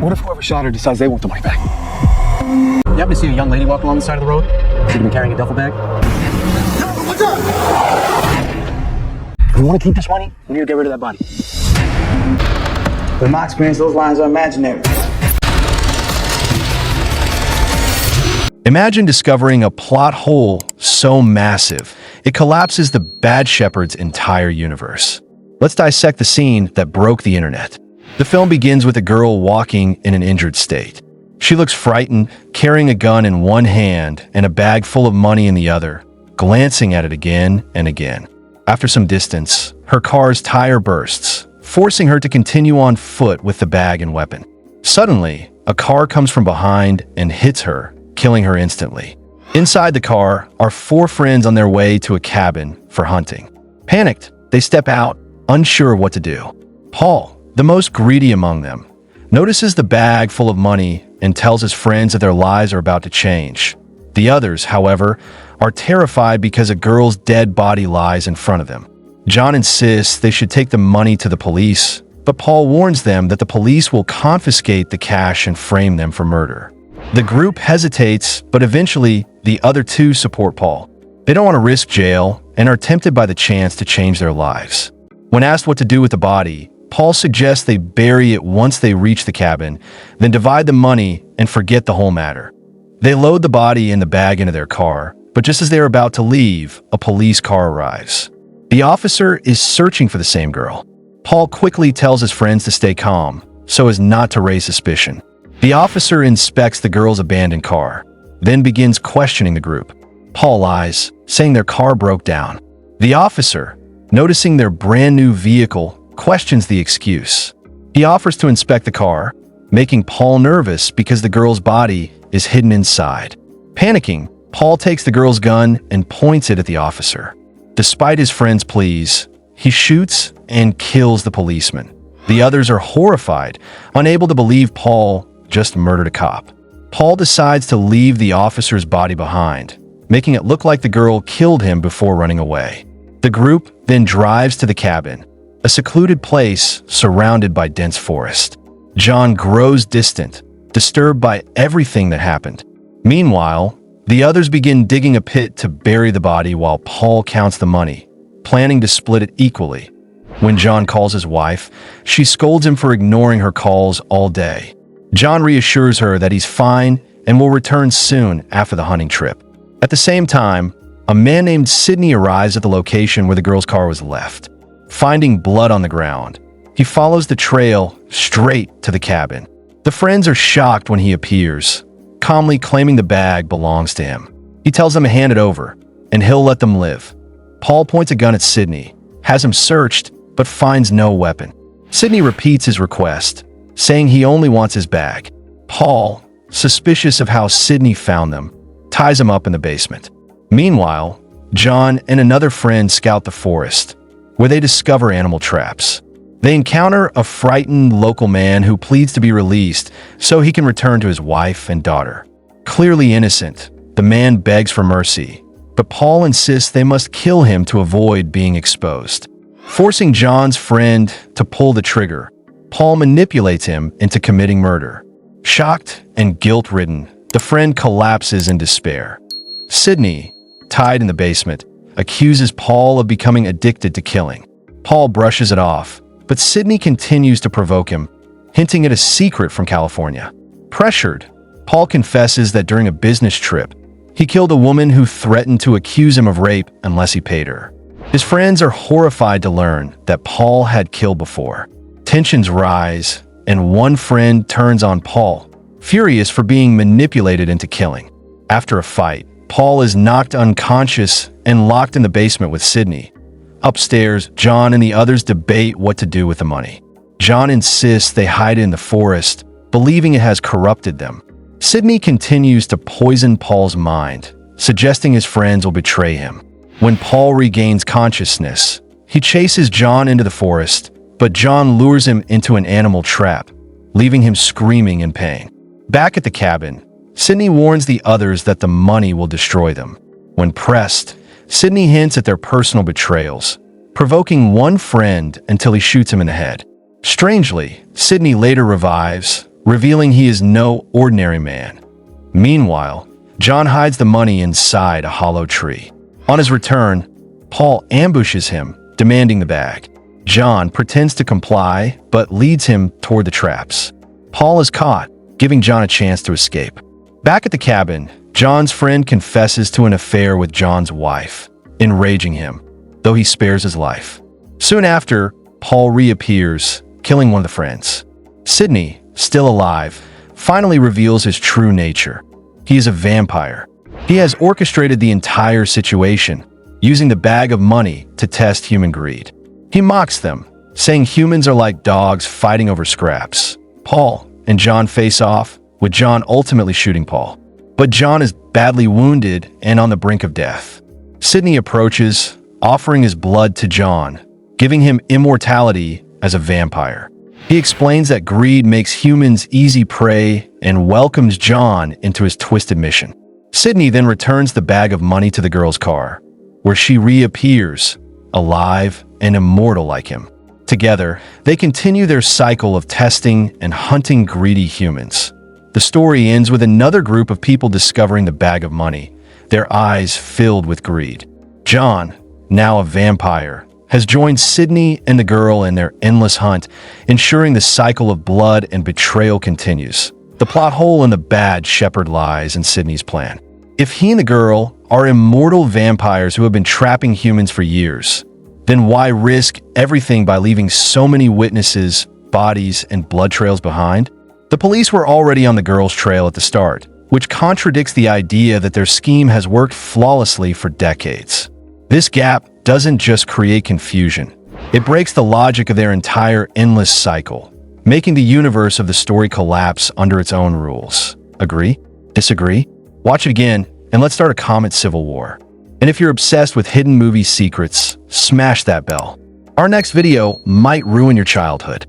What if whoever shot her decides they want the money back? You happen to see a young lady walk along the side of the road? She'd been carrying a duffel bag. What's up? If we want to keep this money, we need to get rid of that body. In my experience, those lines are imaginary. Imagine discovering a plot hole so massive, it collapses the Bad Shepherd's entire universe. Let's dissect the scene that broke the internet. The film begins with a girl walking in an injured state. She looks frightened, carrying a gun in one hand and a bag full of money in the other, glancing at it again and again. After some distance, her car's tire bursts, forcing her to continue on foot with the bag and weapon. Suddenly, a car comes from behind and hits her, killing her instantly. Inside the car are 4 friends on their way to a cabin for hunting. Panicked, they step out, unsure of what to do. Paul, the most greedy among them, notices the bag full of money and tells his friends that their lives are about to change. The others, however, are terrified because a girl's dead body lies in front of them. John insists they should take the money to the police, but Paul warns them that the police will confiscate the cash and frame them for murder. The group hesitates, but eventually the other 2 support Paul. They don't want to risk jail and are tempted by the chance to change their lives. When asked what to do with the body, Paul suggests they bury it once they reach the cabin, then divide the money and forget the whole matter. They load the body and the bag into their car, but just as they are about to leave, a police car arrives. The officer is searching for the same girl. Paul quickly tells his friends to stay calm, so as not to raise suspicion. The officer inspects the girl's abandoned car, then begins questioning the group. Paul lies, saying their car broke down. The officer, noticing their brand new vehicle, questions the excuse. He offers to inspect the car, making Paul nervous because the girl's body is hidden inside. Panicking, Paul takes the girl's gun and points it at the officer. Despite his friend's pleas, he shoots and kills the policeman. The others are horrified, unable to believe Paul just murdered a cop. Paul decides to leave the officer's body behind, making it look like the girl killed him before running away. The group then drives to the cabin, a secluded place surrounded by dense forest. John grows distant, disturbed by everything that happened. Meanwhile, the others begin digging a pit to bury the body while Paul counts the money, planning to split it equally. When John calls his wife, she scolds him for ignoring her calls all day. John reassures her that he's fine and will return soon after the hunting trip. At the same time, a man named Sidney arrives at the location where the girl's car was left. Finding blood on the ground, he follows the trail straight to the cabin. The friends are shocked when he appears, calmly claiming the bag belongs to him. He tells them to hand it over, and he'll let them live. Paul points a gun at Sidney, has him searched, but finds no weapon. Sidney repeats his request, saying he only wants his bag. Paul, suspicious of how Sidney found them, ties him up in the basement. Meanwhile, John and another friend scout the forest, where they discover animal traps. They encounter a frightened local man who pleads to be released so he can return to his wife and daughter. Clearly innocent, the man begs for mercy, but Paul insists they must kill him to avoid being exposed. Forcing John's friend to pull the trigger, Paul manipulates him into committing murder. Shocked and guilt-ridden, the friend collapses in despair. Sidney, tied in the basement, accuses Paul of becoming addicted to killing. Paul brushes it off, but Sidney continues to provoke him, hinting at a secret from California. Pressured, Paul confesses that during a business trip, he killed a woman who threatened to accuse him of rape unless he paid her. His friends are horrified to learn that Paul had killed before. Tensions rise, and one friend turns on Paul, furious for being manipulated into killing. After a fight, Paul is knocked unconscious and locked in the basement with Sidney. Upstairs, John and the others debate what to do with the money. John insists they hide it in the forest, believing it has corrupted them. Sidney continues to poison Paul's mind, suggesting his friends will betray him. When Paul regains consciousness, he chases John into the forest, but John lures him into an animal trap, leaving him screaming in pain. Back at the cabin, Sidney warns the others that the money will destroy them. When pressed, Sidney hints at their personal betrayals, provoking one friend until he shoots him in the head. Strangely, Sidney later revives, revealing he is no ordinary man. Meanwhile, John hides the money inside a hollow tree. On his return, Paul ambushes him, demanding the bag. John pretends to comply, but leads him toward the traps. Paul is caught, giving John a chance to escape. Back at the cabin, John's friend confesses to an affair with John's wife, enraging him, though he spares his life. Soon after, Paul reappears, killing one of the friends. Sidney, still alive, finally reveals his true nature. He is a vampire. He has orchestrated the entire situation, using the bag of money to test human greed. He mocks them, saying humans are like dogs fighting over scraps. Paul and John face off, with John ultimately shooting Paul. But John is badly wounded and on the brink of death. Sidney approaches, offering his blood to John, giving him immortality as a vampire. He explains that greed makes humans easy prey and welcomes John into his twisted mission. Sidney then returns the bag of money to the girl's car, where she reappears, alive and immortal like him. Together, they continue their cycle of testing and hunting greedy humans. The story ends with another group of people discovering the bag of money, their eyes filled with greed. John, now a vampire, has joined Sidney and the girl in their endless hunt, ensuring the cycle of blood and betrayal continues. The plot hole in the bad shepherd lies in Sidney's plan. If he and the girl are immortal vampires who have been trapping humans for years, then why risk everything by leaving so many witnesses, bodies, and blood trails behind? The police were already on the girl's trail at the start, which contradicts the idea that their scheme has worked flawlessly for decades. This gap doesn't just create confusion, it breaks the logic of their entire endless cycle, making the universe of the story collapse under its own rules. Agree? Disagree? Watch it again, and let's start a comment civil war. And if you're obsessed with hidden movie secrets, smash that bell. Our next video might ruin your childhood.